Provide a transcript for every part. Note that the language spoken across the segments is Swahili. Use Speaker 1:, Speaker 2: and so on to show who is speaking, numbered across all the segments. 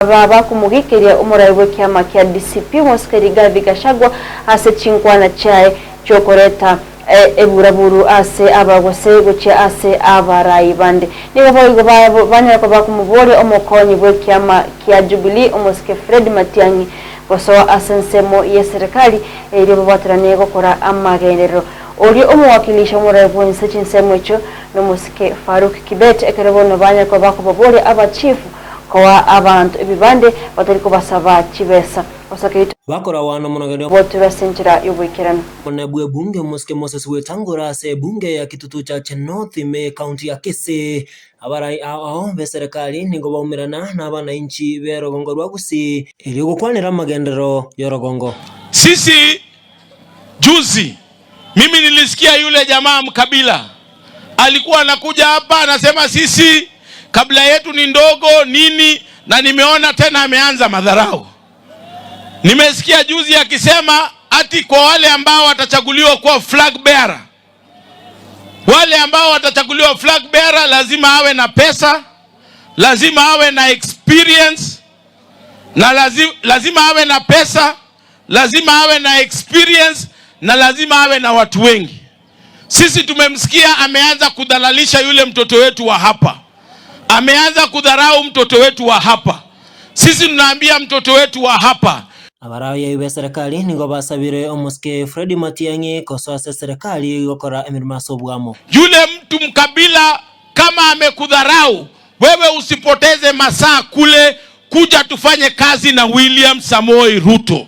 Speaker 1: baba kumugikiria umuraiwe kiama kia DCP Musikeri Gathi Gachagua ase chinkwana chae chokoreta eburaburu ase abagose guche ase abarai bande niba boigo banya ko bakumubore omukonyi bwe kiama kia Jubilee Omusike Fred Matiang'i gosoa asensemo ya serikali eri babatrane gukora amagenderero ori omuwakilisha umuraiwe nse chinsemo echo no Musike Faruk Kibet ekerebono banya ko bakubobore aba chief kwa abantu ibibande batariko basaba kibesa osake
Speaker 2: bakora wano munogero
Speaker 1: botu basenjira yobwikirana
Speaker 2: onabwe bunge Musike Moses Wetangula se bunge ya Kitutu cha North me county ya Kisii abarai ao be serikali ningo baumirana n'abana inchi be Rogongo rwagusi iri gukwanira magendero ya Rogongo.
Speaker 3: Sisi juzi mimi nilisikia yule jamaa Mkabila alikuwa anakuja hapa anasema sisi kabla yetu ni ndogo nini, na nimeona tena ameanza madharau. Nimesikia juzi akisema ati kwa wale ambao watachaguliwa kuwa flag bearer, wale ambao watachaguliwa flag bearer lazima awe na pesa, lazima awe na experience, na lazima awe na pesa, lazima awe na experience, na lazima awe na watu wengi. Sisi tumemsikia ameanza kudhalalisha yule mtoto wetu wa hapa. Ameanza kudharau mtoto wetu wa hapa. Sisi tunaambia mtoto wetu wa hapa
Speaker 2: abarao ya iwe serikali ningo basabire Omusike Fred Matiang'i kosoa serikali gukora emirimo asobwamo.
Speaker 3: Yule mtu Mkabila kama amekudharau wewe, usipoteze masaa kule kuja tufanye kazi na William Samoei Ruto.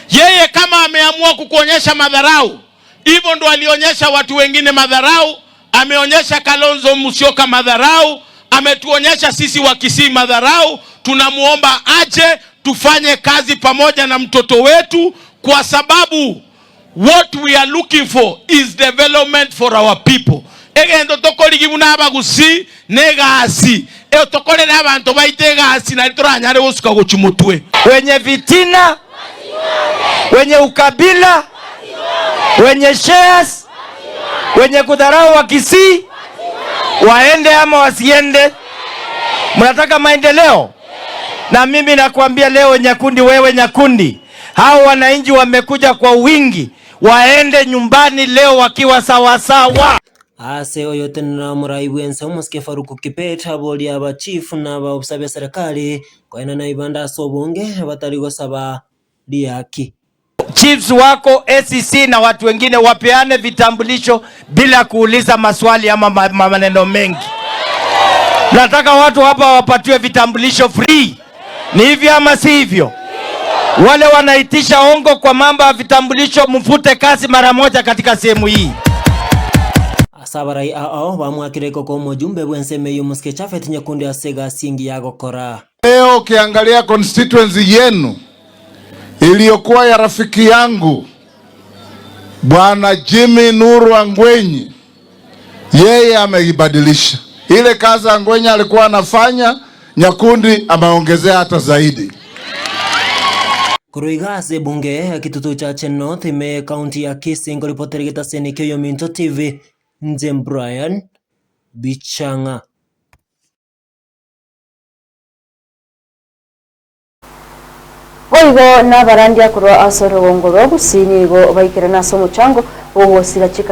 Speaker 3: Yeye kama ameamua kukuonyesha madharau, hivyo ndo alionyesha watu wengine madharau. Ameonyesha Kalonzo Musyoka madharau, ametuonyesha sisi wa Kisii madharau. Tunamuomba aje tufanye kazi pamoja na mtoto wetu, kwa sababu what we are looking for is development for our people. Egendo tokoli gibuna abagusi negasi tokolera abantu baite gasi na turanyare usuka guchumutwe.
Speaker 4: Wenye vitina, wenye ukabila, wenye shares, wenye kudharau wa Kisii waende ama wasiende? Mnataka maendeleo? Na mimi nakwambia leo Nyakundi, wewe Nyakundi, hao wananchi wamekuja kwa wingi, waende nyumbani leo wakiwa sawa sawa.
Speaker 2: Ase oyote na muraibu ense Musike Faruk Kibet aboli aba chief na ba obsabe serikali kwa ina na ibanda sobunge batari gosaba diaki.
Speaker 4: Chiefs wako ACC na watu wengine wapeane vitambulisho bila kuuliza maswali ama maneno mengi. Nataka watu hapa wapatiwe vitambulisho free. Ni hivi ama si hivyo? Wale wanaitisha ongo kwa mambo ya vitambulisho mfute kazi mara moja katika sehemu hii.
Speaker 2: Asabarai ao bamwakireko kwa mujumbe bwenseme yu Musike Chafet Nyakundi asega singi ya gokora.
Speaker 5: Leo ukiangalia constituency yenu iliyokuwa ya rafiki yangu Bwana Jimmy Nuru Angwenyi, yeye ameibadilisha. Ile kazi Angwenyi alikuwa anafanya, Nyakundi ameongezea hata zaidi.
Speaker 2: Kuruigase bunge ya Kitutu cha North me county ya Kisii ngoripoteri gita Senikyo yo Minto TV Nze Brian Bichanga.
Speaker 1: Oigo na barandia kurwa asoro wongoro gusini go baikira naso muchango wo sira chika